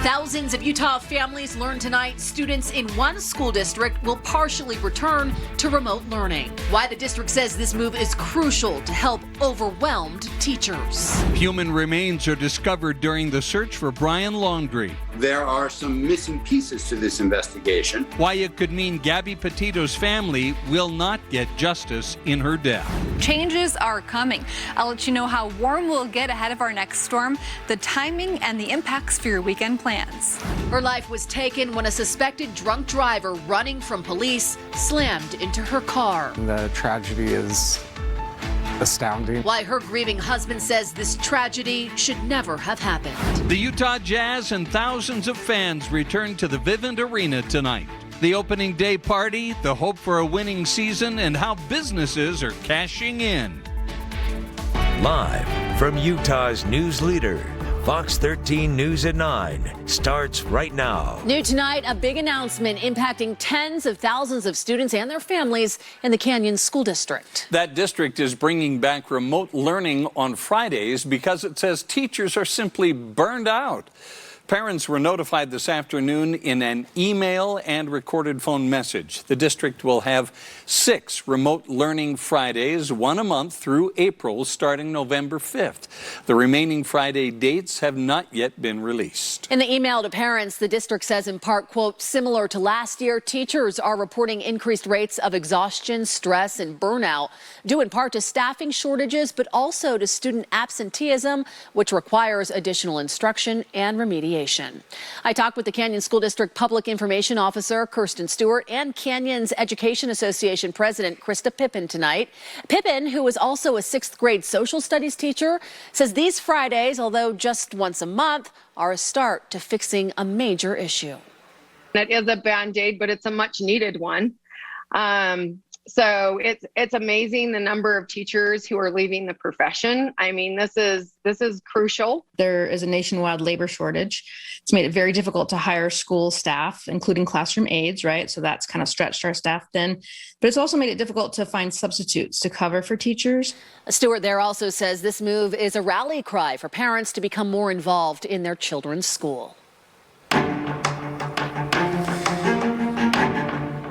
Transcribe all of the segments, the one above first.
Thousands of Utah families learned tonight students in one school district will partially return to remote learning. Why the district says this move is crucial to help overwhelmed teachers. Human remains are discovered during the search for Brian Laundrie. There are some missing pieces to this investigation. Why it could mean Gabby Petito's family will not get justice in her death. Changes are coming. I'll let you know how warm we'll get ahead of our next storm, the timing and the impacts for your weekend plans. Her life was taken when a suspected drunk driver running from police slammed into her car. The tragedy is astounding. Why her grieving husband says this tragedy should never have happened. The Utah Jazz and thousands of fans return to the Vivint Arena tonight. The opening day party, the hope for a winning season, and how businesses are cashing in. Live from Utah's news leader, Fox 13 News at 9 starts right now. New tonight, a big announcement impacting tens of thousands of students and their families in the Canyon School District. That district is bringing back remote learning on Fridays because it says teachers are simply burned out. Parents were notified this afternoon in an email and recorded phone message. The district will have 6 remote learning Fridays, 1 a month through April, starting November 5th. The remaining Friday dates have not yet been released. In the email to parents, the district says in part, quote, similar to last year, teachers are reporting increased rates of exhaustion, stress, and burnout, due in part to staffing shortages, but also to student absenteeism, which requires additional instruction and remediation. I talked with the Canyon School District Public Information Officer, Kirsten Stewart, and Canyon's Education Association President, Krista Pippin tonight. Pippin, who is also a 6th grade social studies teacher, says these Fridays, although just once a month, are a start to fixing a major issue. It is a Band-Aid, but it's a much needed one. So it's amazing the number of teachers who are leaving the profession. I mean, this is crucial. There is a nationwide labor shortage. It's made it very difficult to hire school staff, including classroom aides, right? So that's kind of stretched our staff thin. But it's also made it difficult to find substitutes to cover for teachers. Stewart there also says this move is a rally cry for parents to become more involved in their children's school.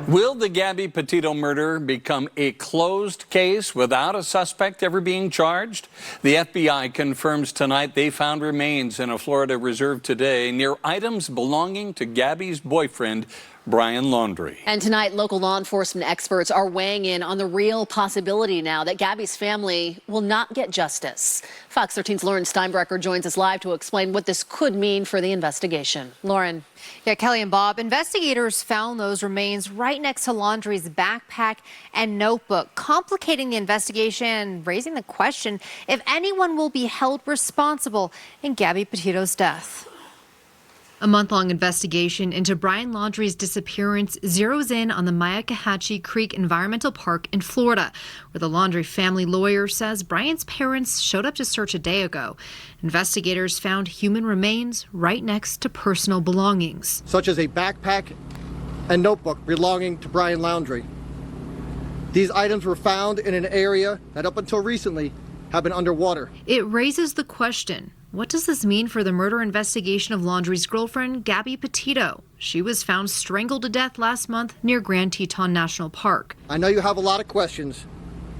Will the Gabby Petito murder become a closed case without a suspect ever being charged? The FBI confirms tonight they found remains in a Florida reserve today near items belonging to Gabby's boyfriend, Brian Laundrie. And tonight, local law enforcement experts are weighing in on the real possibility now that Gabby's family will not get justice. Fox 13's Lauren Steinbrecher joins us live to explain what this could mean for the investigation. Lauren. Yeah, Kelly and Bob, investigators found those remains right next to Laundrie's backpack and notebook, complicating the investigation and raising the question if anyone will be held responsible in Gabby Petito's death. A month-long investigation into Brian Laundrie's disappearance zeroes in on the Myakkahatchee Creek Environmental Park in Florida, where the Laundrie family lawyer says Brian's parents showed up to search a day ago. Investigators found human remains right next to personal belongings, such as a backpack and notebook belonging to Brian Laundrie. These items were found in an area that up until recently have been underwater. It raises the question, what does this mean for the murder investigation of Laundrie's girlfriend, Gabby Petito? She was found strangled to death last month near Grand Teton National Park. I know you have a lot of questions,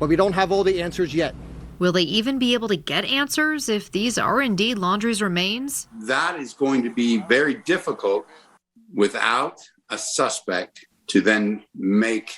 but we don't have all the answers yet. Will they even be able to get answers if these are indeed Laundrie's remains? That is going to be very difficult without a suspect to then make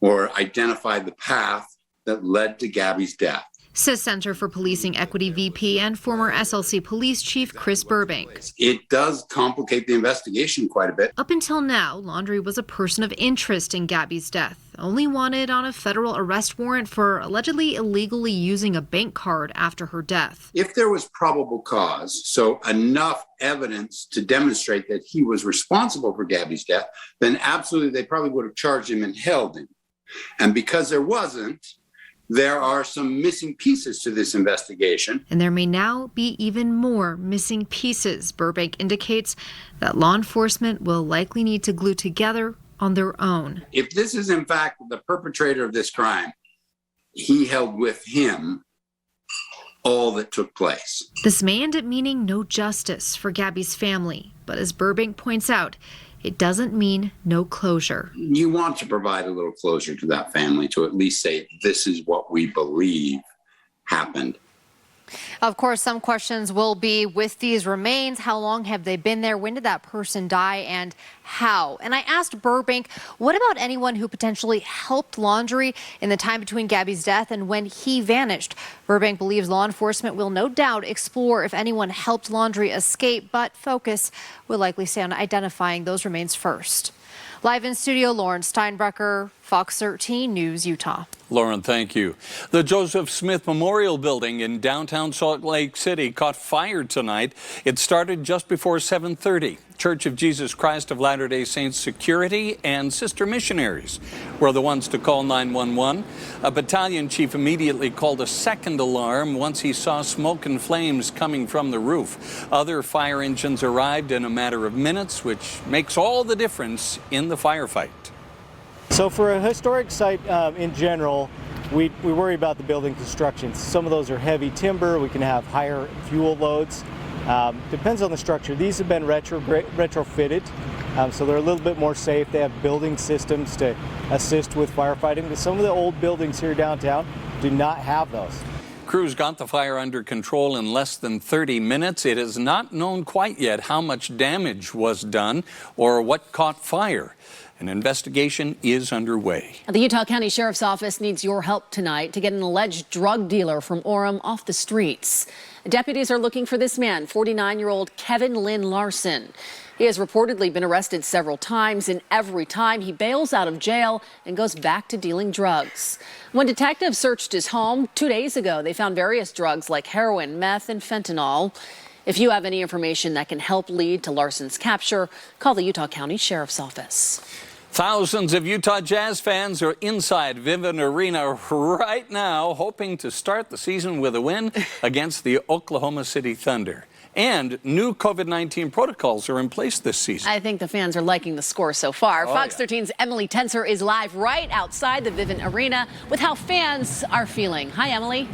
or identify the path that led to Gabby's death, says Center for Policing Equity VP and former SLC Police Chief Chris Burbank. It does complicate the investigation quite a bit. Up until now, Laundrie was a person of interest in Gabby's death, only wanted on a federal arrest warrant for allegedly illegally using a bank card after her death. If there was probable cause, so enough evidence to demonstrate that he was responsible for Gabby's death, then absolutely they probably would have charged him and held him. And because there wasn't, there are some missing pieces to this investigation. And there may now be even more missing pieces. Burbank indicates that law enforcement will likely need to glue together on their own. If this is in fact the perpetrator of this crime, he held with him all that took place. This may end up meaning no justice for Gabby's family, but as Burbank points out, it doesn't mean no closure. You want to provide a little closure to that family to at least say, this is what we believe happened. Of course, some questions will be with these remains. How long have they been there? When did that person die and how? And I asked Burbank, what about anyone who potentially helped Laundrie in the time between Gabby's death and when he vanished? Burbank believes law enforcement will no doubt explore if anyone helped Laundrie escape, but focus will likely stay on identifying those remains first. Live in studio, Lauren Steinbrecher, Fox 13 News, Utah. Lauren, thank you. The Joseph Smith Memorial Building in downtown Salt Lake City caught fire tonight. It started just before 7:30. Church of Jesus Christ of Latter-day Saints security and sister missionaries were the ones to call 911. A battalion chief immediately called a second alarm once he saw smoke and flames coming from the roof. Other fire engines arrived in a matter of minutes, which makes all the difference in the firefight. So for a historic site in general, we worry about the building construction. Some of those are heavy timber. We can have higher fuel loads. Depends on the structure. These have been retrofitted, so they're a little bit more safe. They have building systems to assist with firefighting, but some of the old buildings here downtown do not have those. Crews got the fire under control in less than 30 minutes. It is not known quite yet how much damage was done or what caught fire. An investigation is underway. The Utah County Sheriff's Office needs your help tonight to get an alleged drug dealer from Orem off the streets. Deputies are looking for this man, 49-year-old Kevin Lynn Larson. He has reportedly been arrested several times, and every time he bails out of jail and goes back to dealing drugs. When detectives searched his home 2 days ago, they found various drugs like heroin, meth, and fentanyl. If you have any information that can help lead to Larson's capture, call the Utah County Sheriff's Office. Thousands of Utah Jazz fans are inside Vivint Arena right now, hoping to start the season with a win against the Oklahoma City Thunder. And new COVID-19 protocols are in place this season. I think the fans are liking the score so far. Fox 13's Emily Tenser is live right outside the Vivint Arena with how fans are feeling. Hi, Emily.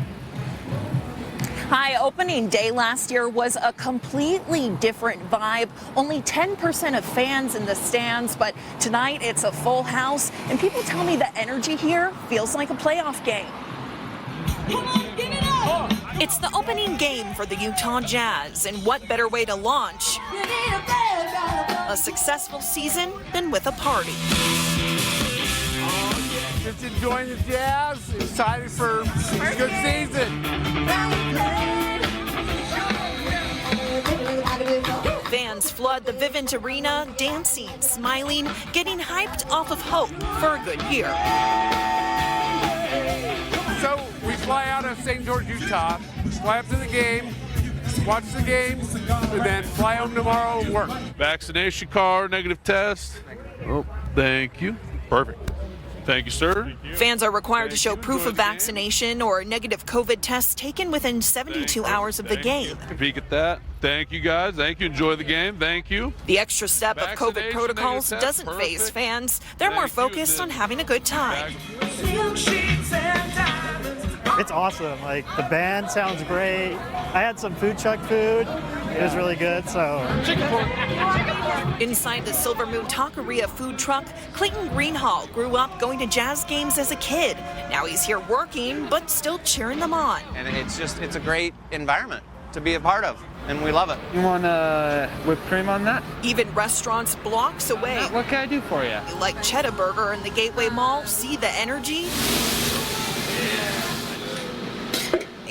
Hi, opening day last year was a completely different vibe. Only 10% of fans in the stands, but tonight it's a full house, and people tell me the energy here feels like a playoff game. Come on, give it up! It's the opening game for the Utah Jazz, and what better way to launch a successful season than with a party? Just enjoying the Jazz, excited for a good season. Fans flood the Vivint Arena, dancing, smiling, getting hyped off of hope for a good year. So we fly out of St. George, Utah, fly up to the game, watch the game, and then fly home tomorrow and work. Vaccination card, negative test. Oh, thank you. Perfect. Thank you, sir. Fans are required to show proof of vaccination or negative COVID tests taken within 72 hours of the game. Peek at that. Thank you, guys. Thank you. Enjoy the game. Thank you. The extra step of COVID protocols doesn't faze fans. They're more focused on having a good time. It's awesome. Like, the band sounds great. I had some food truck food. It was really good, so. Inside the Silver Moon Taqueria food truck, Clayton Greenhall grew up going to Jazz games as a kid. Now he's here working, but still cheering them on. And it's a great environment to be a part of, and we love it. You want whipped cream on that? Even restaurants blocks away. What can I do for you? Like Cheddar Burger in the Gateway Mall, see the energy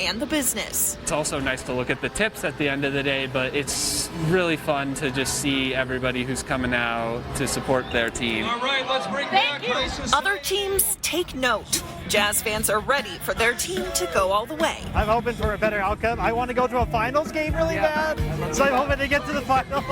and the business. It's also nice to look at the tips at the end of the day, but it's really fun to just see everybody who's coming out to support their team. All right, let's bring back ISIS. Other teams take note. Jazz fans are ready for their team to go all the way. I'm hoping for a better outcome. I want to go to a finals game really bad, so I'm hoping to get to the final.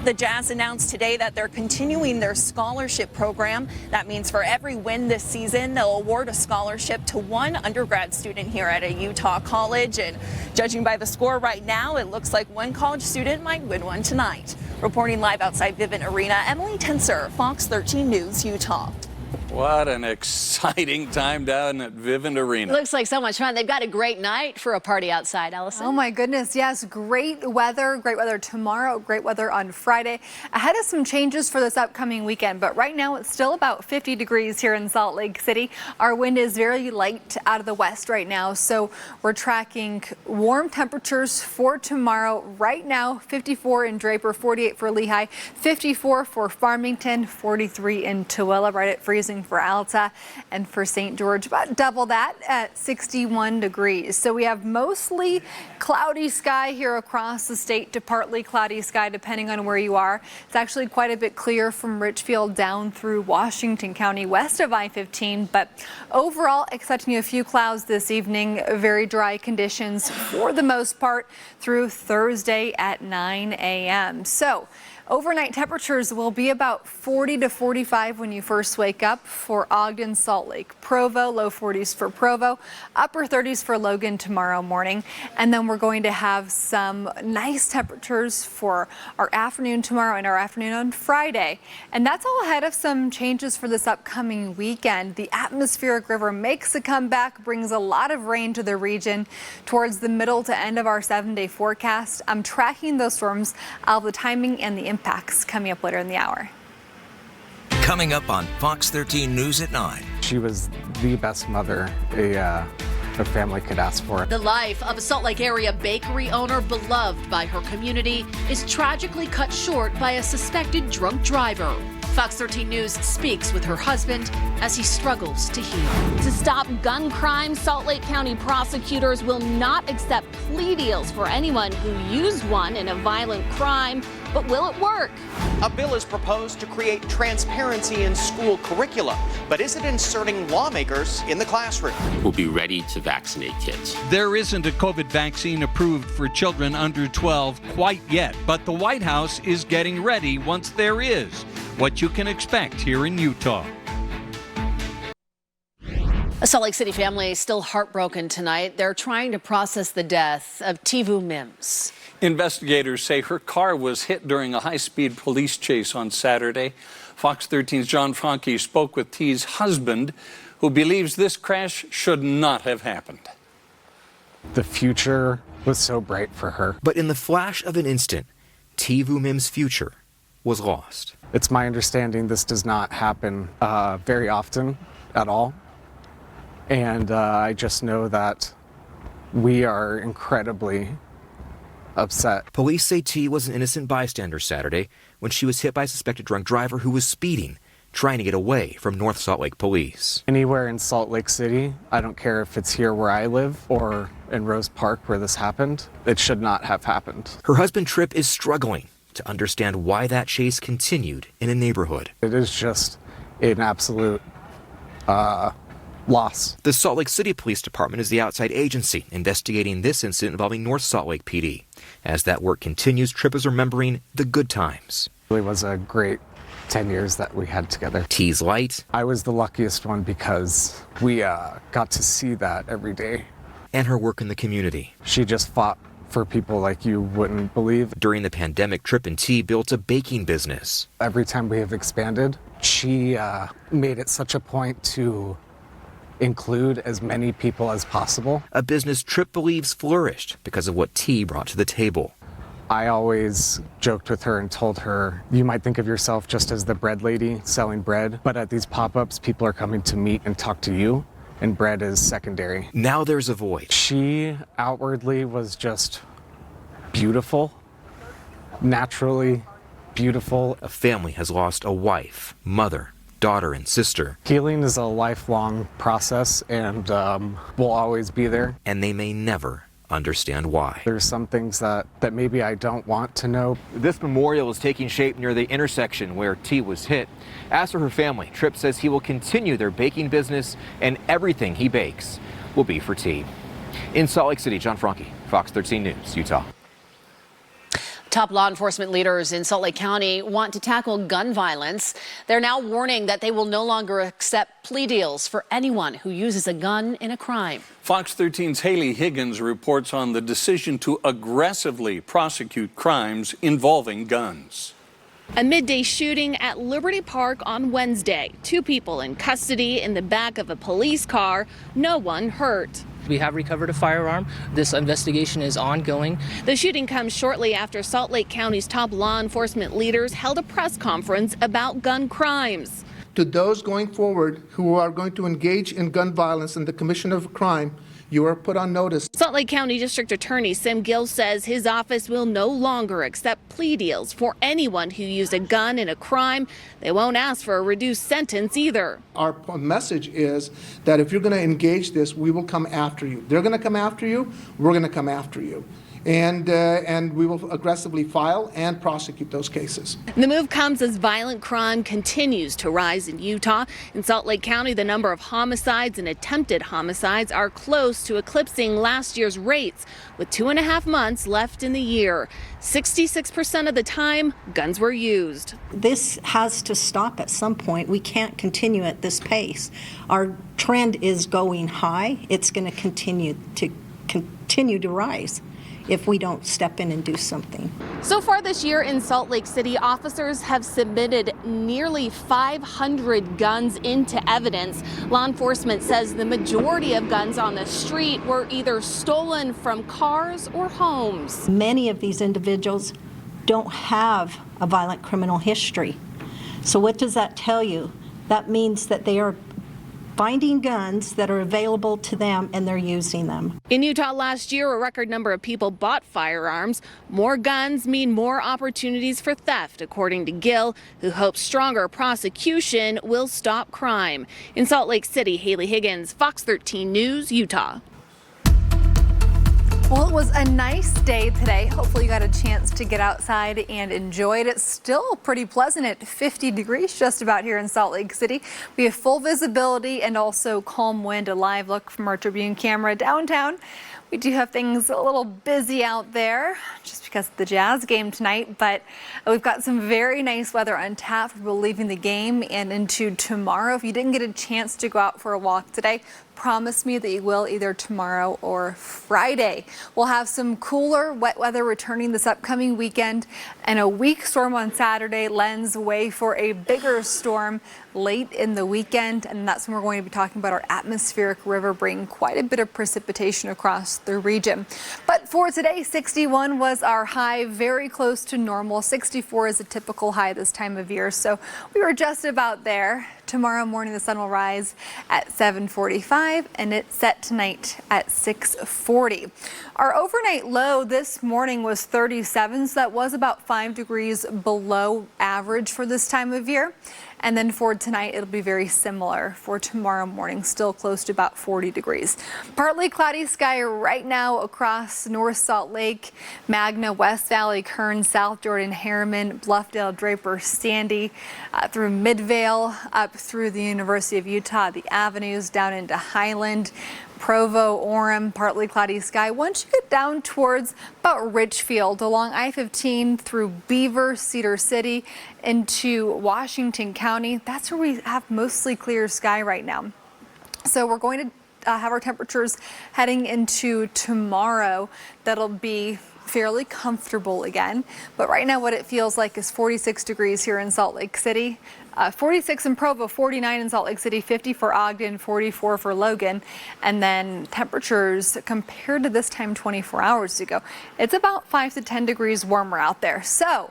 The Jazz announced today that they're continuing their scholarship program. That means for every win this season, they'll award a scholarship to one undergrad student here at a Utah college. And judging by the score right now, it looks like one college student might win one tonight. Reporting live outside Vivint Arena, Emily Tenser, Fox 13 News, Utah. What an exciting time down at Vivint Arena. Looks like so much fun. They've got a great night for a party outside, Allison. Oh my goodness, yes, great weather tomorrow, great weather on Friday. Ahead of some changes for this upcoming weekend, but right now it's still about 50 degrees here in Salt Lake City. Our wind is very light out of the west right now, so we're tracking warm temperatures for tomorrow. Right now, 54 in Draper, 48 for Lehigh, 54 for Farmington, 43 in Tooele, right at freezing for Alta, and for St. George, about double that at 61 degrees. So we have mostly cloudy sky here across the state to partly cloudy sky depending on where you are. It's actually quite a bit clear from Richfield down through Washington County west of I-15, but overall expecting a few clouds this evening. Very dry conditions for the most part through Thursday at 9 a.m. So overnight temperatures will be about 40 to 45 when you first wake up for Ogden, Salt Lake, Provo, low 40s for Provo, upper 30s for Logan tomorrow morning. And then we're going to have some nice temperatures for our afternoon tomorrow and our afternoon on Friday. And that's all ahead of some changes for this upcoming weekend. The atmospheric river makes a comeback, brings a lot of rain to the region towards the middle to end of our 7-day forecast. I'm tracking those storms. I'll have the timing and the impacts coming up later in the hour. Coming up on Fox 13 News at 9. She was the best mother a family could ask for. The life of a Salt Lake area bakery owner beloved by her community is tragically cut short by a suspected drunk driver. Fox 13 News speaks with her husband as he struggles to heal. To stop gun crime, Salt Lake County prosecutors will not accept plea deals for anyone who used one in a violent crime. But will it work? A bill is proposed to create transparency in school curricula, but is it inserting lawmakers in the classroom? We'll be ready to vaccinate kids. There isn't a COVID vaccine approved for children under 12 quite yet, but the White House is getting ready once there is. What you can expect here in Utah. A Salt Lake City family is still heartbroken tonight. They're trying to process the death of Tivu Mims. Investigators say her car was hit during a high-speed police chase on Saturday. Fox 13's John Franke spoke with T's husband, who believes this crash should not have happened. The future was so bright for her. But in the flash of an instant, Tivu Mims' future was lost. It's my understanding this does not happen very often at all. And I just know that we are incredibly upset. Police say T was an innocent bystander Saturday when she was hit by a suspected drunk driver who was speeding, trying to get away from North Salt Lake police. Anywhere in Salt Lake City, I don't care if it's here where I live or in Rose Park where this happened, it should not have happened. Her husband Tripp is struggling to understand why that chase continued in a neighborhood. It is just an absolute loss. The Salt Lake City Police Department is the outside agency investigating this incident involving North Salt Lake PD. As that work continues, Tripp is remembering the good times. It was a great 10 years that we had together. T's light. I was the luckiest one because we got to see that every day. And her work in the community. She just fought for people like you wouldn't believe. During the pandemic, Tripp and T built a baking business. Every time we have expanded, she made it such a point to include as many people as possible. A business Tripp believes flourished because of what T brought to the table. I always joked with her and told her, you might think of yourself just as the bread lady selling bread, but at these pop-ups, people are coming to meet and talk to you, and bread is secondary. Now there's a void. She outwardly was just beautiful, naturally beautiful. A family has lost a wife, mother, daughter, and sister. Healing is a lifelong process and will always be there. And they may never understand why. There's some things that maybe I don't want to know. This memorial is taking shape near the intersection where T was hit. As for her family, Tripp says he will continue their baking business and everything he bakes will be for T. In Salt Lake City, John Franke, Fox 13 News, Utah. Top law enforcement leaders in Salt Lake County want to tackle gun violence. They're now warning that they will no longer accept plea deals for anyone who uses a gun in a crime. Fox 13's Haley Higgins reports on the decision to aggressively prosecute crimes involving guns. A midday shooting at Liberty Park on Wednesday. 2 people in custody in the back of a police car. No one hurt. We have recovered a firearm. This investigation is ongoing. The shooting comes shortly after Salt Lake County's top law enforcement leaders held a press conference about gun crimes. To those going forward who are going to engage in gun violence and the commission of a crime, you are put on notice. Salt Lake County District Attorney Sim Gill says his office will no longer accept plea deals for anyone who used a gun in a crime. They won't ask for a reduced sentence either. Our message is that if you're going to engage this, we will come after you. They're going to come after you. We're going to come after you. And we will aggressively file and prosecute those cases. The move comes as violent crime continues to rise in Utah. In Salt Lake County, the number of homicides and attempted homicides are close to eclipsing last year's rates, with 2.5 months left in the year. 66% of the time, guns were used. This has to stop at some point. We can't continue at this pace. Our trend is going high. It's going to continue to rise if we don't step in and do something. So far this year in Salt Lake City, officers have submitted nearly 500 guns into evidence. Law enforcement says the majority of guns on the street were either stolen from cars or homes. Many of these individuals don't have a violent criminal history. So what does that tell you? That means that they are finding guns that are available to them and they're using them. In Utah last year, a record number of people bought firearms. More guns mean more opportunities for theft, according to Gill, who hopes stronger prosecution will stop crime. In Salt Lake City, Haley Higgins, Fox 13 News, Utah. Well, it was a nice day today. Hopefully you got a chance to get outside and enjoy it. It's still pretty pleasant at 50 degrees just about here in Salt Lake City. We have full visibility and also calm wind. A live look from our Tribune camera downtown. We do have things a little busy out there just because of the Jazz game tonight, but we've got some very nice weather on tap for people leaving the game and into tomorrow. If you didn't get a chance to go out for a walk today, promise me that you will either tomorrow or Friday. We'll have some cooler, wet weather returning this upcoming weekend, and a weak storm on Saturday lends way for a bigger storm late in the weekend, and that's when we're going to be talking about our atmospheric river bringing quite a bit of precipitation across the region. But for today, 61 was our high, very close to normal. 64 is a typical high this time of year, so we were just about there. Tomorrow morning, the sun will rise at 7:45, and it's set tonight at 6:40. Our overnight low this morning was 37, so that was about 5 degrees below average for this time of year. And then for tonight, it'll be very similar for tomorrow morning, still close to about 40 degrees. Partly cloudy sky right now across North Salt Lake, Magna, West Valley, Kern, South Jordan, Harriman, Bluffdale, Draper, Sandy, through Midvale, up through the University of Utah, the avenues down into Highland, Provo, Orem, partly cloudy sky. Once you get down towards about Richfield along I-15 through Beaver, Cedar City into Washington County, that's where we have mostly clear sky right now. So we're going to have our temperatures heading into tomorrow. That'll be fairly comfortable again. But right now what it feels like is 46 degrees here in Salt Lake City. 46 in Provo, 49 in Salt Lake City, 50 for Ogden, 44 for Logan. And then temperatures compared to this time 24 hours ago, it's about 5 to 10 degrees warmer out there. So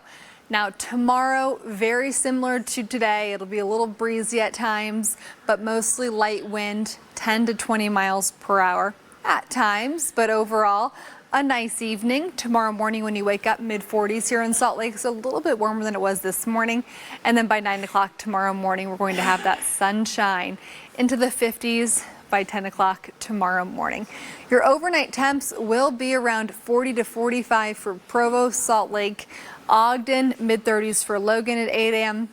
now tomorrow, very similar to today. It'll be a little breezy at times, but mostly light wind, 10 to 20 miles per hour at times. But overall, a nice evening. Tomorrow morning when you wake up, mid-40s here in Salt Lake, so a little bit warmer than it was this morning. And then by 9 o'clock tomorrow morning, we're going to have that sunshine into the 50s by 10 o'clock tomorrow morning. Your overnight temps will be around 40 to 45 for Provo, Salt Lake, Ogden, mid-30s for Logan at 8 a.m.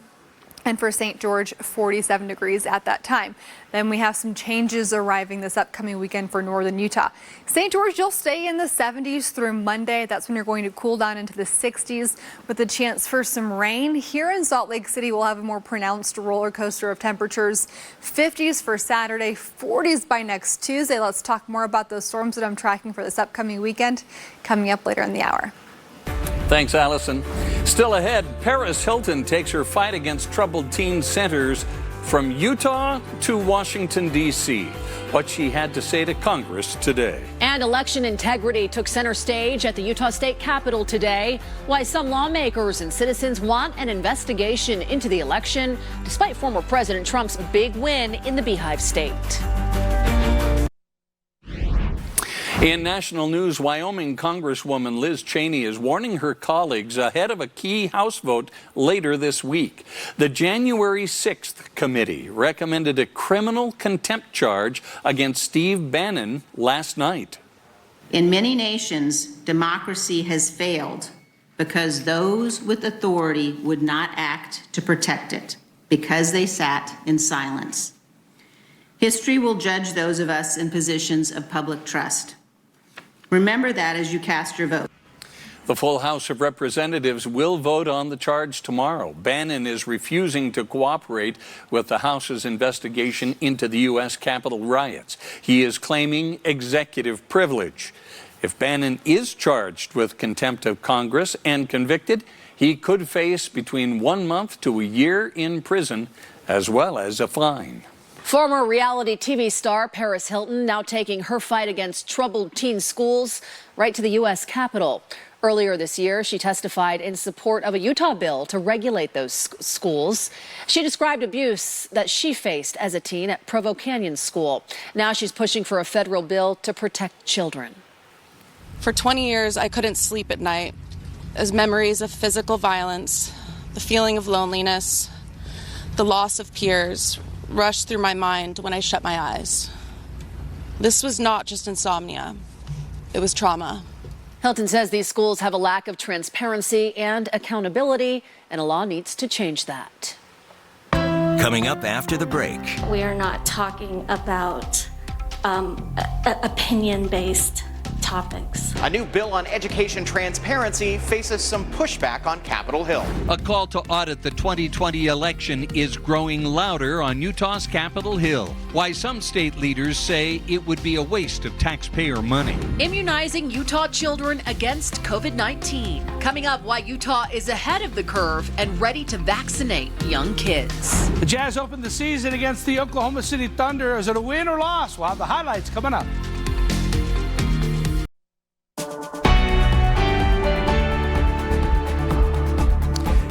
and for St. George, 47 degrees at that time. Then we have some changes arriving this upcoming weekend for northern Utah. St. George, you'll stay in the 70s through Monday. That's when you're going to cool down into the 60s with a chance for some rain. Here in Salt Lake City, we'll have a more pronounced roller coaster of temperatures. 50s for Saturday, 40s by next Tuesday. Let's talk more about those storms that I'm tracking for this upcoming weekend coming up later in the hour. Thanks, Allison. Still ahead, Paris Hilton takes her fight against troubled teen centers from Utah to Washington, D.C. What she had to say to Congress today. And election integrity took center stage at the Utah State Capitol today. Why some lawmakers and citizens want an investigation into the election, despite former President Trump's big win in the Beehive State. In national news, Wyoming Congresswoman Liz Cheney is warning her colleagues ahead of a key House vote later this week. The January 6th committee recommended a criminal contempt charge against Steve Bannon last night. In many nations, democracy has failed because those with authority would not act to protect it, because they sat in silence. History will judge those of us in positions of public trust. Remember that as you cast your vote. The full House of Representatives will vote on the charge tomorrow. Bannon is refusing to cooperate with the House's investigation into the U.S. Capitol riots. He is claiming executive privilege. If Bannon is charged with contempt of Congress and convicted, he could face between 1 month to a year in prison, as well as a fine. Former reality TV star Paris Hilton now taking her fight against troubled teen schools right to the U.S. Capitol. Earlier this year, she testified in support of a Utah bill to regulate those schools. She described abuse that she faced as a teen at Provo Canyon School. Now she's pushing for a federal bill to protect children. For 20 years, I couldn't sleep at night as memories of physical violence, the feeling of loneliness, the loss of peers rushed through my mind when I shut my eyes. This was not just insomnia, it was trauma. Hilton says these schools have a lack of transparency and accountability, and a law needs to change that. Coming up after the break. We are not talking about opinion-based topics. A new bill on education transparency faces some pushback on Capitol Hill. A call to audit the 2020 election is growing louder on Utah's Capitol Hill. Why some state leaders say it would be a waste of taxpayer money. Immunizing Utah children against COVID-19. Coming up, why Utah is ahead of the curve and ready to vaccinate young kids. The Jazz opened the season against the Oklahoma City Thunder. Is it a win or loss? We'll have the highlights coming up.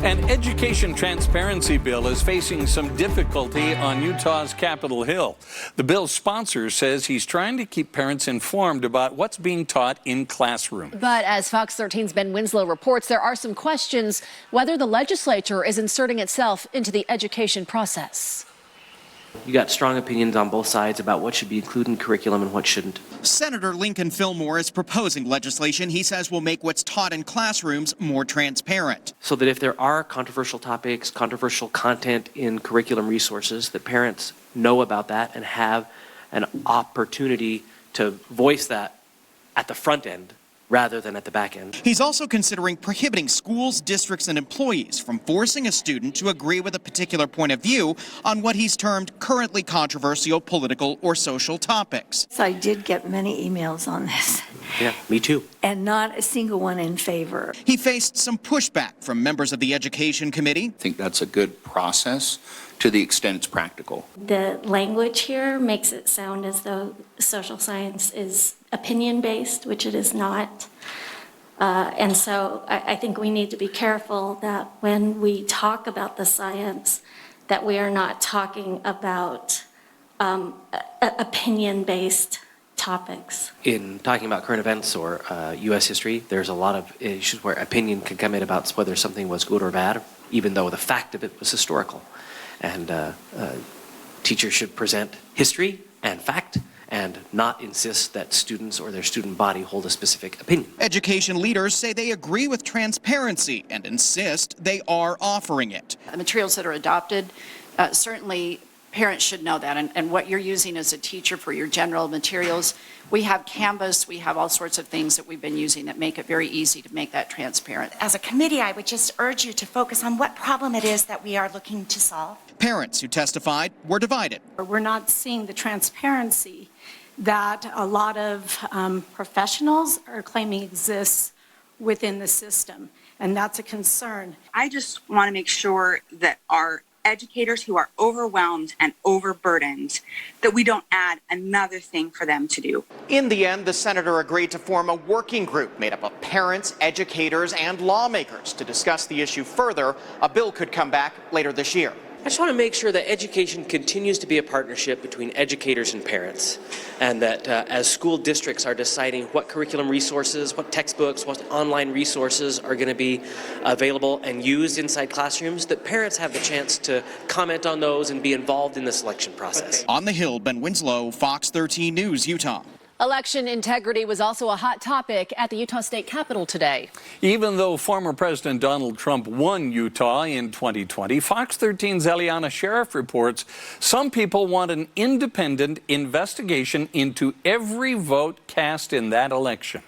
An education transparency bill is facing some difficulty on Utah's Capitol Hill. The bill's sponsor says he's trying to keep parents informed about what's being taught in classrooms. But as Fox 13's Ben Winslow reports, there are some questions whether the legislature is inserting itself into the education process. You got strong opinions on both sides about what should be included in curriculum and what shouldn't. Senator Lincoln Fillmore is proposing legislation he says will make what's taught in classrooms more transparent. So that if there are controversial topics, controversial content in curriculum resources, that parents know about that and have an opportunity to voice that at the front end rather than at the back end. He's also considering prohibiting schools, districts, and employees from forcing a student to agree with a particular point of view on what he's termed currently controversial political or social topics. So I did get many emails on this. Yeah, me too. And not a single one in favor. He faced some pushback from members of the Education Committee. I think that's a good process to the extent it's practical. The language here makes it sound as though social science is opinion-based, which it is not. And so I think we need to be careful that when we talk about the science, that we are not talking about opinion-based topics. In talking about current events or U.S. history, there's a lot of issues where opinion can come in about whether something was good or bad, even though the fact of it was historical. And teachers should present history and fact and not insist that students or their student body hold a specific opinion. Education leaders say they agree with transparency and insist they are offering it. The materials that are adopted, certainly parents should know that, and what you're using as a teacher for your general materials. We have Canvas, we have all sorts of things that we've been using that make it very easy to make that transparent. As a committee, I would just urge you to focus on what problem it is that we are looking to solve. Parents who testified were divided. We're not seeing the transparency that a lot of professionals are claiming exists within the system. and that's a concern. I just want to make sure that our educators who are overwhelmed and overburdened, that we don't add another thing for them to do. In the end, the senator agreed to form a working group made up of parents, educators, and lawmakers to discuss the issue further. A bill could come back later this year. I just want to make sure that education continues to be a partnership between educators and parents, and that as school districts are deciding what curriculum resources, what textbooks, what online resources are going to be available and used inside classrooms, that parents have the chance to comment on those and be involved in the selection process. On the Hill, Ben Winslow, Fox 13 News, Utah. Election integrity was also a hot topic at the Utah State Capitol today. Even though former President Donald Trump won Utah in 2020, Fox 13's Eliana Sheriff reports some people want an independent investigation into every vote cast in that election.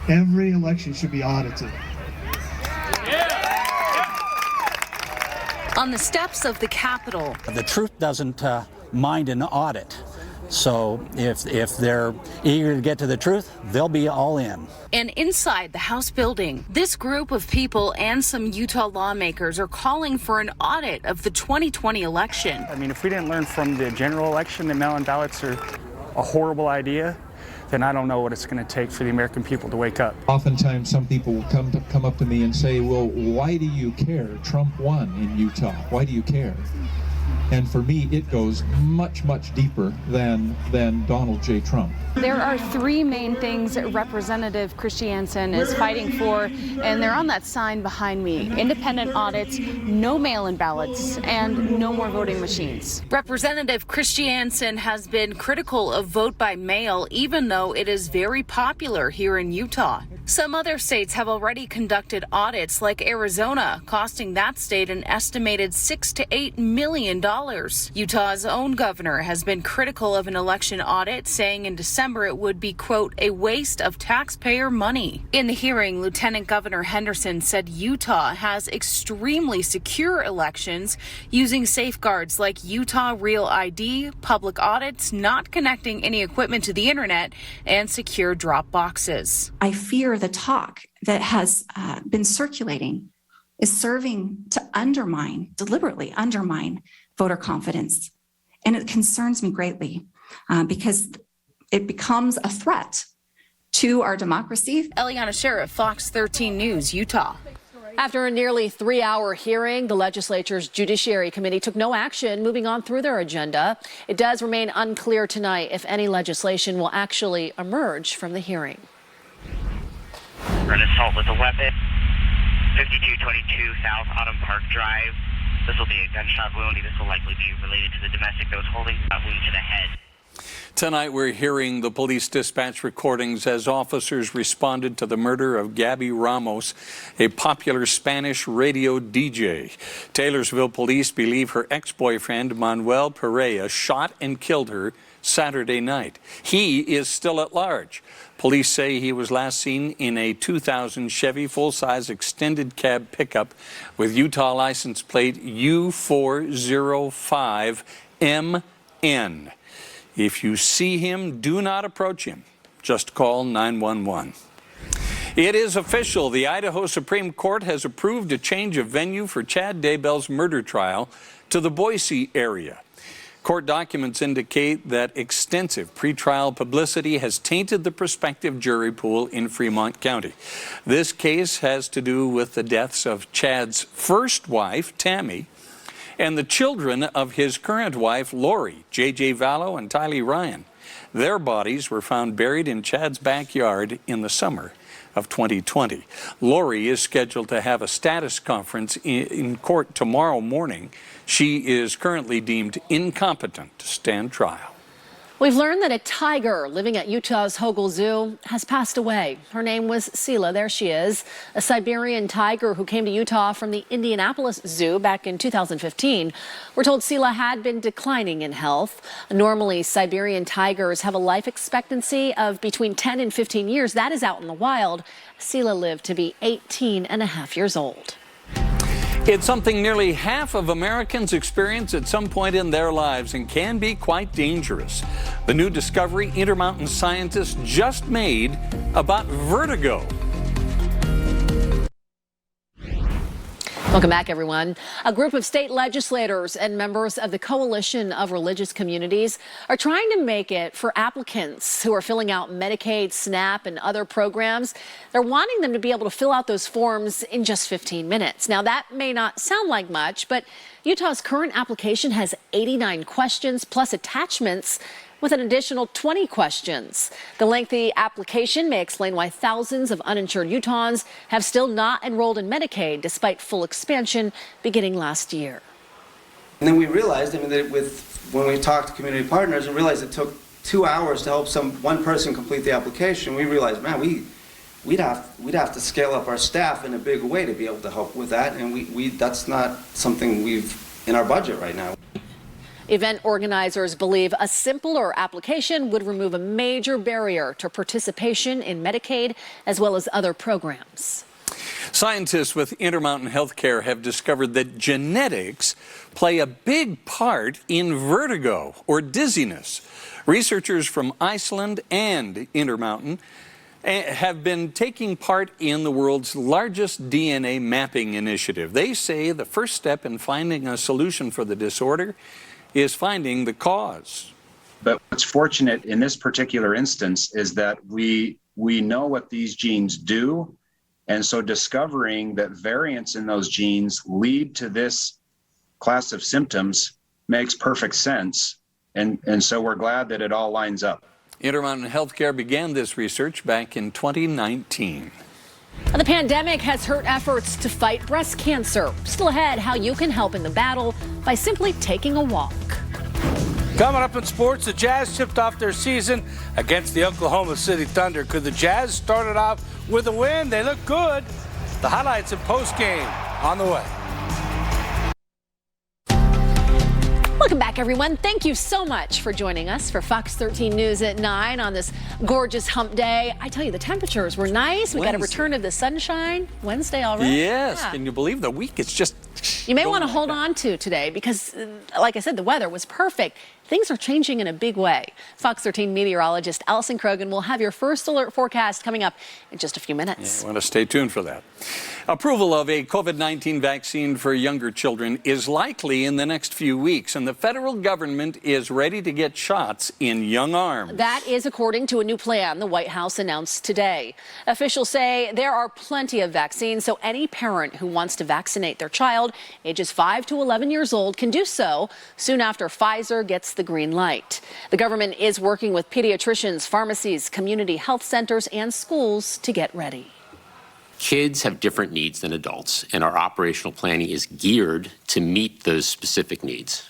Every election should be audited. On the steps of the Capitol. The truth doesn't mind an audit. So if they're eager to get to the truth, they'll be all in. And inside the House building, this group of people and some Utah lawmakers are calling for an audit of the 2020 election. I mean, if we didn't learn from the general election that mail-in ballots are a horrible idea, then I don't know what it's going to take for the American people to wake up. Oftentimes some people will come up to me and say, well, why do you care? Trump won in Utah. Why do you care? And for me, it goes much, much deeper than Donald J. Trump. There are three main things Representative Christiansen is fighting for, and they're on that sign behind me. Independent audits, no mail-in ballots, and no more voting machines. Representative Christiansen has been critical of vote by mail, even though it is very popular here in Utah. Some other states have already conducted audits, like Arizona, costing that state an estimated $6 to $8 million. Utah's own governor has been critical of an election audit, saying in December it would be, quote, a waste of taxpayer money. In the hearing, Lieutenant Governor Henderson said Utah has extremely secure elections using safeguards like Utah Real ID, public audits, not connecting any equipment to the internet, and secure drop boxes. I fear the talk that has been circulating is serving to deliberately undermine voter confidence. And it concerns me greatly because it becomes a threat to our democracy. Eliana Sheriff, Fox 13 News, Utah. After a nearly 3-hour hearing, the legislature's Judiciary Committee took no action, moving on through their agenda. It does remain unclear tonight if any legislation will actually emerge from the hearing. An assault with a weapon, 5222 South Autumn Park Drive. This will be a gunshot wound. This will likely be related to the domestic that was holding a wound to the head. Tonight, we're hearing the police dispatch recordings as officers responded to the murder of Gabby Ramos, a popular Spanish radio DJ. Taylorsville police believe her ex-boyfriend, Manuel Perea, shot and killed her Saturday night. He is still at large. Police say he was last seen in a 2000 Chevy full-size extended cab pickup with Utah license plate U405MN. If you see him, do not approach him. Just call 911. It is official. The Idaho Supreme Court has approved a change of venue for Chad Daybell's murder trial to the Boise area. Court documents indicate that extensive pretrial publicity has tainted the prospective jury pool in Fremont County. This case has to do with the deaths of Chad's first wife, Tammy, and the children of his current wife, Lori, J.J. Vallow and Tylee Ryan. Their bodies were found buried in Chad's backyard in the summer of 2020. Lori is scheduled to have a status conference in court tomorrow morning. She is currently deemed incompetent to stand trial. We've learned that a tiger living at Utah's Hogle Zoo has passed away. Her name was Sela. There she is, a Siberian tiger who came to Utah from the Indianapolis Zoo back in 2015. We're told Sela had been declining in health. Normally, Siberian tigers have a life expectancy of between 10 and 15 years. That is out in the wild. Sela lived to be 18 and a half years old. It's something nearly half of Americans experience at some point in their lives and can be quite dangerous. The new discovery Intermountain scientists just made about vertigo. Welcome back, everyone. A group of state legislators and members of the Coalition of Religious Communities are trying to make it for applicants who are filling out Medicaid, SNAP, and other programs. They're wanting them to be able to fill out those forms in just 15 minutes. Now, that may not sound like much, but Utah's current application has 89 questions plus attachments with an additional 20 questions. The lengthy application may explain why thousands of uninsured Utahns have still not enrolled in Medicaid despite full expansion beginning last year. And then we realized, that when we talked to community partners and realized it took 2 hours to help one person complete the application, we realized, man, we'd have to scale up our staff in a big way to be able to help with that, and that's not something we've in our budget right now. Event organizers believe a simpler application would remove a major barrier to participation in Medicaid as well as other programs. Scientists with Intermountain Healthcare have discovered that genetics play a big part in vertigo or dizziness. Researchers from Iceland and Intermountain have been taking part in the world's largest DNA mapping initiative. They say the first step in finding a solution for the disorder is finding the cause. But what's fortunate in this particular instance is that we know what these genes do, and so discovering that variants in those genes lead to this class of symptoms makes perfect sense, and so we're glad that it all lines up. Intermountain Healthcare began this research back in 2019. The pandemic has hurt efforts to fight breast cancer. Still ahead, how you can help in the battle by simply taking a walk. Coming up in sports, the Jazz tipped off their season against the Oklahoma City Thunder. Could the Jazz start it off with a win? They look good. The highlights in postgame on the way. Welcome back, everyone. Thank you so much for joining us for Fox 13 News at 9 on this gorgeous hump day. I tell you, the temperatures were nice. We got a return of the sunshine Wednesday already. Yes. Yeah. Can you believe the week? It's just... You may want to hold on to today because, like I said, the weather was perfect. Things are changing in a big way. Fox 13 meteorologist Allison Krogan will have your first alert forecast coming up in just a few minutes. Yeah, I want to stay tuned for that. Approval of a COVID-19 vaccine for younger children is likely in the next few weeks, and the federal government is ready to get shots in young arms. That is according to a new plan the White House announced today. Officials say there are plenty of vaccines, so any parent who wants to vaccinate their child ages 5 to 11 years old can do so soon after Pfizer gets the green light. The government is working with pediatricians, pharmacies, community health centers, and schools to get ready. Kids have different needs than adults, and our operational planning is geared to meet those specific needs,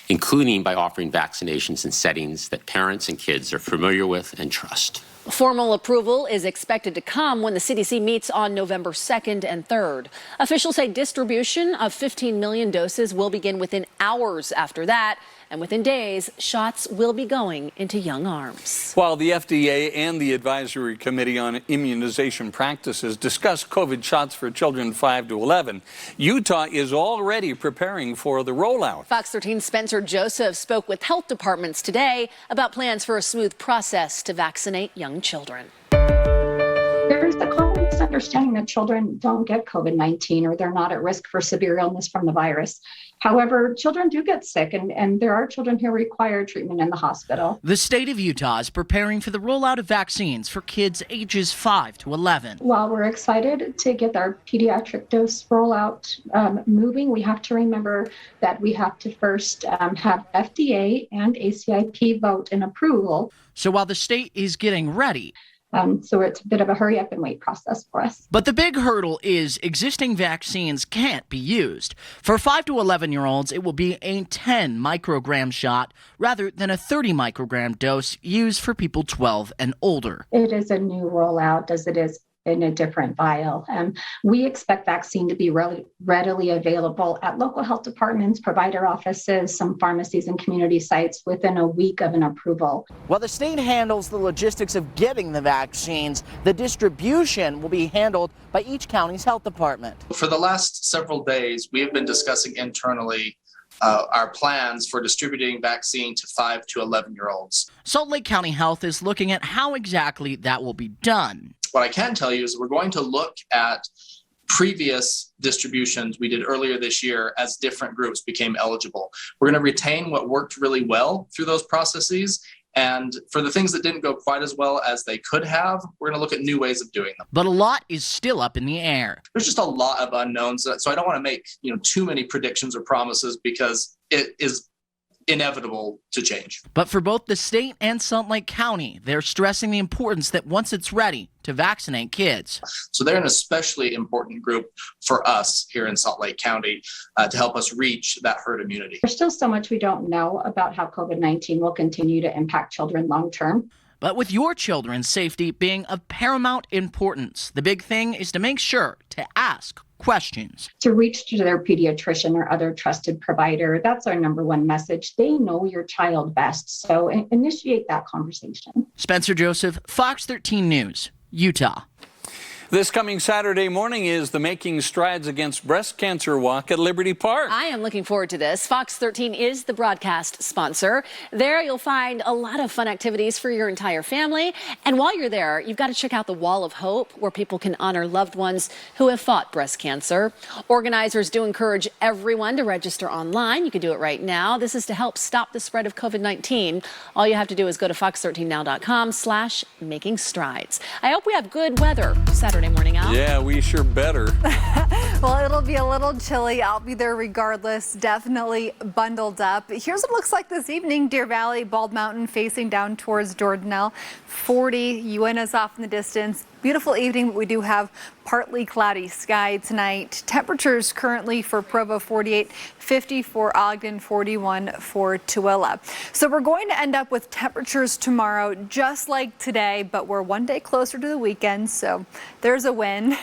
including by offering vaccinations in settings that parents and kids are familiar with and trust. Formal approval is expected to come when the CDC meets on November 2nd and 3rd. Officials say distribution of 15 million doses will begin within hours after that, and within days, shots will be going into young arms. While the FDA and the Advisory Committee on Immunization Practices discuss COVID shots for children 5 to 11, Utah is already preparing for the rollout. Fox 13's Spencer Joseph spoke with health departments today about plans for a smooth process to vaccinate young children. There's a common misunderstanding that children don't get COVID-19 or they're not at risk for severe illness from the virus. However, children do get sick, and there are children who require treatment in the hospital. The state of Utah is preparing for the rollout of vaccines for kids ages 5 to 11. While we're excited to get our pediatric dose rollout moving, we have to remember that we have to first have FDA and ACIP vote and approval. So while the state is getting ready, so it's a bit of a hurry up and wait process for us. But the big hurdle is existing vaccines can't be used. For 5 to 11-year-olds, it will be a 10 microgram shot rather than a 30 microgram dose used for people 12 and older. It is a new rollout as it is in a different vial. We expect vaccine to be readily available at local health departments, provider offices, some pharmacies and community sites within a week of an approval. While the state handles the logistics of getting the vaccines, the distribution will be handled by each county's health department. For the last several days, we have been discussing internally our plans for distributing vaccine to 5 to 11-year-olds. Salt Lake County Health is looking at how exactly that will be done. What I can tell you is we're going to look at previous distributions we did earlier this year as different groups became eligible. We're going to retain what worked really well through those processes. And for the things that didn't go quite as well as they could have, we're going to look at new ways of doing them. But a lot is still up in the air. There's just a lot of unknowns. So I don't want to make too many predictions or promises because it is inevitable to change. But for both the state and Salt Lake County, they're stressing the importance that once it's ready to vaccinate kids. So they're an especially important group for us here in Salt Lake County to help us reach that herd immunity. There's still so much we don't know about how COVID-19 will continue to impact children long term. But with your children's safety being of paramount importance, the big thing is to make sure to ask questions. To reach to their pediatrician or other trusted provider, that's our number one message. They know your child best, so initiate that conversation. Spencer Joseph, Fox 13 News, Utah. This coming Saturday morning is the Making Strides Against Breast Cancer Walk at Liberty Park. I am looking forward to this. Fox 13 is the broadcast sponsor. There you'll find a lot of fun activities for your entire family. And while you're there, you've got to check out the Wall of Hope, where people can honor loved ones who have fought breast cancer. Organizers do encourage everyone to register online. You can do it right now. This is to help stop the spread of COVID-19. All you have to do is go to fox13now.com/making strides. I hope we have good weather Saturday morning out. Yeah, we sure better. Well, it'll be a little chilly. I'll be there regardless. Definitely bundled up. Here's what it looks like this evening. Deer Valley, Bald Mountain facing down towards Jordanelle. 40, Uinta's off in the distance. Beautiful evening, but we do have partly cloudy sky tonight. Temperatures currently for Provo 48, 50 for Ogden, 41 for Tooele. So we're going to end up with temperatures tomorrow just like today, but we're one day closer to the weekend, so there's a win.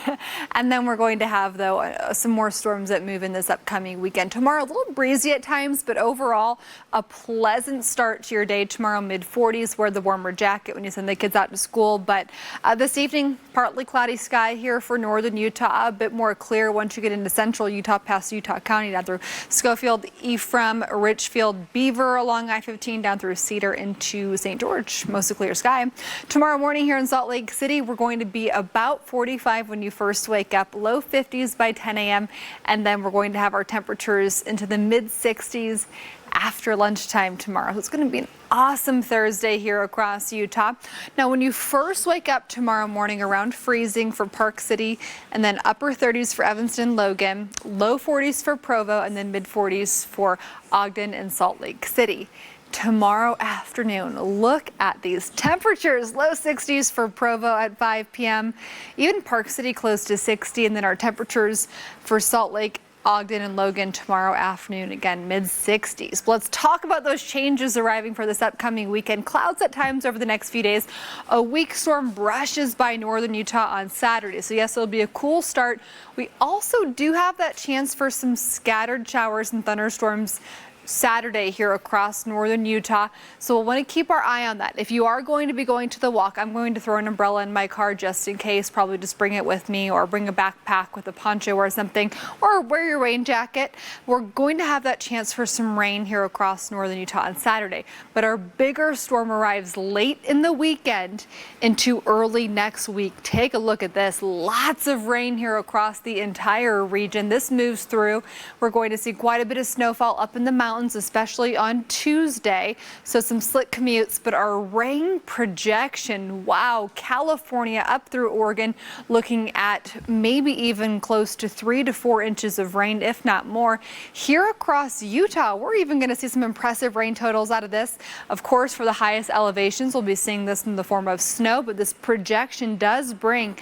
And then we're going to have, though, some more storms that move in this upcoming weekend. Tomorrow, a little breezy at times, but overall, a pleasant start to your day tomorrow. Mid-40s, wear the warmer jacket when you send the kids out to school. But this evening, partly cloudy sky here for northern Utah, a bit more clear once you get into central Utah past Utah County down through Schofield, Ephraim, Richfield, Beaver along I-15 down through Cedar into St. George. Mostly clear sky. Tomorrow morning here in Salt Lake City, we're going to be about 45 when you first wake up, low 50s by 10 a.m. And then we're going to have our temperatures into the mid 60s after lunchtime tomorrow. It's going to be an awesome Thursday here across Utah. Now, when you first wake up tomorrow morning, around freezing for Park City, and then upper 30s for Evanston, Logan, low 40s for Provo, and then mid 40s for Ogden and Salt Lake City. Tomorrow afternoon, look at these temperatures. Low 60s for Provo at 5 p.m. Even Park City close to 60, and then our temperatures for Salt Lake, Ogden and Logan tomorrow afternoon, again, mid-60s. Let's talk about those changes arriving for this upcoming weekend. Clouds at times over the next few days. A weak storm brushes by northern Utah on Saturday. So yes, it'll be a cool start. We also do have that chance for some scattered showers and thunderstorms Saturday here across northern Utah. So we'll want to keep our eye on that. If you are going to be going to the walk, I'm going to throw an umbrella in my car just in case. Probably just bring it with me, or bring a backpack with a poncho or something, or wear your rain jacket. We're going to have that chance for some rain here across northern Utah on Saturday. But our bigger storm arrives late in the weekend into early next week. Take a look at this. Lots of rain here across the entire region. This moves through. We're going to see quite a bit of snowfall up in the mountains, especially on Tuesday. So some slick commutes, but our rain projection, wow, California up through Oregon, looking at maybe even close to 3 to 4 inches of rain, if not more. Here across Utah, we're even going to see some impressive rain totals out of this. Of course, for the highest elevations, we'll be seeing this in the form of snow, but this projection does bring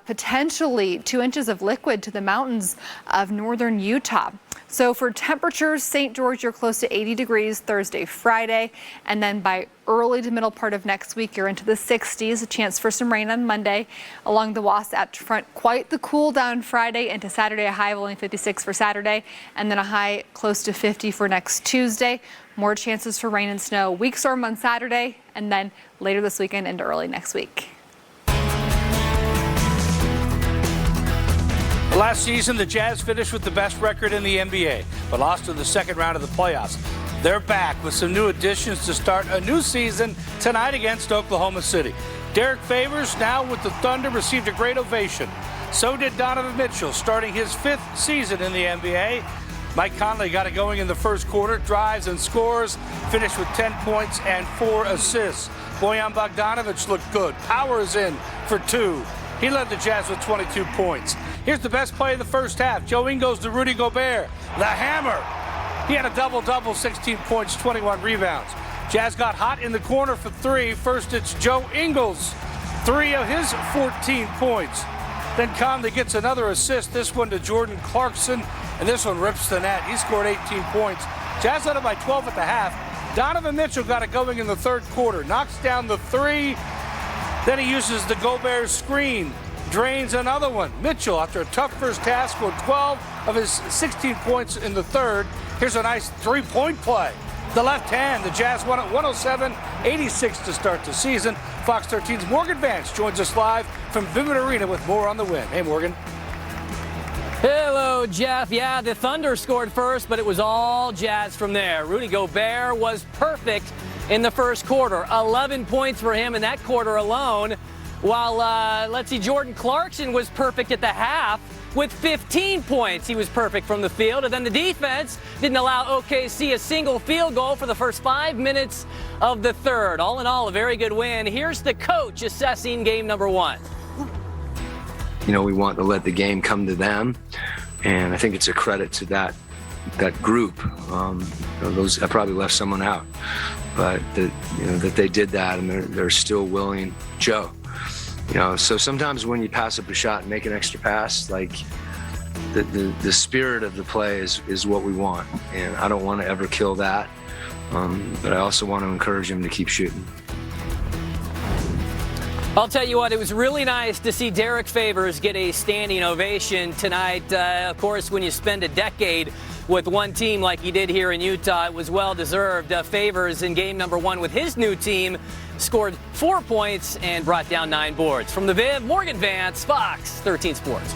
potentially 2 inches of liquid to the mountains of northern Utah. So for temperatures, St. George, you're close to 80 degrees Thursday, Friday, and then by early to middle part of next week, you're into the 60s, a chance for some rain on Monday. Along the Wasatch Front, quite the cool down Friday, into Saturday, a high of only 56 for Saturday, and then a high close to 50 for next Tuesday. More chances for rain and snow. Weak storm on Saturday, and then later this weekend into early next week. Last season, the Jazz finished with the best record in the NBA, but lost in the second round of the playoffs. They're back with some new additions to start a new season tonight against Oklahoma City. Derek Favors, now with the Thunder, received a great ovation So did Donovan Mitchell, starting his 5th season in the NBA. Mike Conley got it going in the first quarter, drives and scores, finished with 10 points and 4 assists. Bojan Bogdanovic looked good. Powers in for 2. He led the Jazz with 22 points. Here's the best play of the first half. Joe Ingles to Rudy Gobert. The hammer. He had a double-double, 16 points, 21 rebounds. Jazz got hot in the corner for 3. First, it's Joe Ingles. 3 of his 14 points. Then Conley gets another assist. This one to Jordan Clarkson, and this one rips the net. He scored 18 points. Jazz led it by 12 at the half. Donovan Mitchell got it going in the third quarter. Knocks down the 3. Then he uses the Gobert screen. Drains another one. Mitchell, after a tough first half, scored 12 of his 16 points in the third. Here's a nice three-point play. The left hand, the Jazz won at 107-86 to start the season. Fox 13's Morgan Vance joins us live from Vivint Arena with more on the win. Hey, Morgan. Hello, Jeff. Yeah, the Thunder scored first, but it was all Jazz from there. Rudy Gobert was perfect in the first quarter. 11 points for him in that quarter alone. While, let's see, Jordan Clarkson was perfect at the half with 15 points. He was perfect from the field. And then the defense didn't allow OKC a single field goal for the first 5 minutes of the third. All in all, a very good win. Here's the coach assessing game number 1. You know, we want to let the game come to them. And I think it's a credit to that group. I probably left someone out. But that they did that, and they're still willing. Joe. So sometimes when you pass up a shot and make an extra pass, like the spirit of the play is what we want, and I don't want to ever kill that, but I also want to encourage him to keep shooting. I'll tell you what, it was really nice to see Derek Favors get a standing ovation tonight. Of course, when you spend a decade with one team like he did here in Utah, it was well-deserved. Favors in game number 1 with his new team scored 4 points and brought down 9 boards. From the Viv, Morgan Vance, Fox 13 Sports.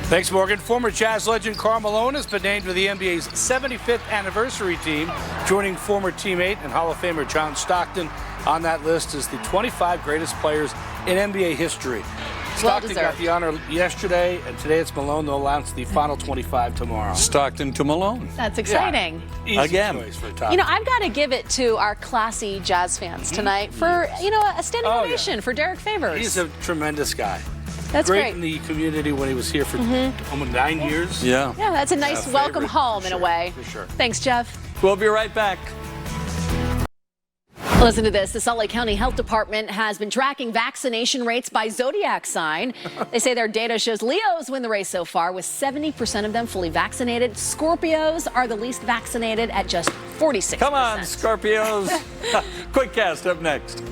Thanks, Morgan. Former Jazz legend Karl Malone has been named to the NBA's 75th anniversary team, joining former teammate and Hall of Famer John Stockton on that list as the 25 greatest players in NBA history. Stockton got the honor yesterday, and today it's Malone. They'll announce the final 25 tomorrow. Stockton to Malone. That's exciting. Yeah. Again. Choice for top. I've got to give it to our classy Jazz fans tonight for, a standing ovation for Derek Favors. He's a tremendous guy. That's great. In the community when he was here for almost 9 years. Yeah. Yeah, that's a nice welcome home in a way. For sure. Thanks, Jeff. We'll be right back. Listen to this. The Salt Lake County Health Department has been tracking vaccination rates by zodiac sign. They say their data shows Leos win the race so far, with 70% of them fully vaccinated. Scorpios are the least vaccinated at just 46%. Come on, Scorpios. Quick Cast up next.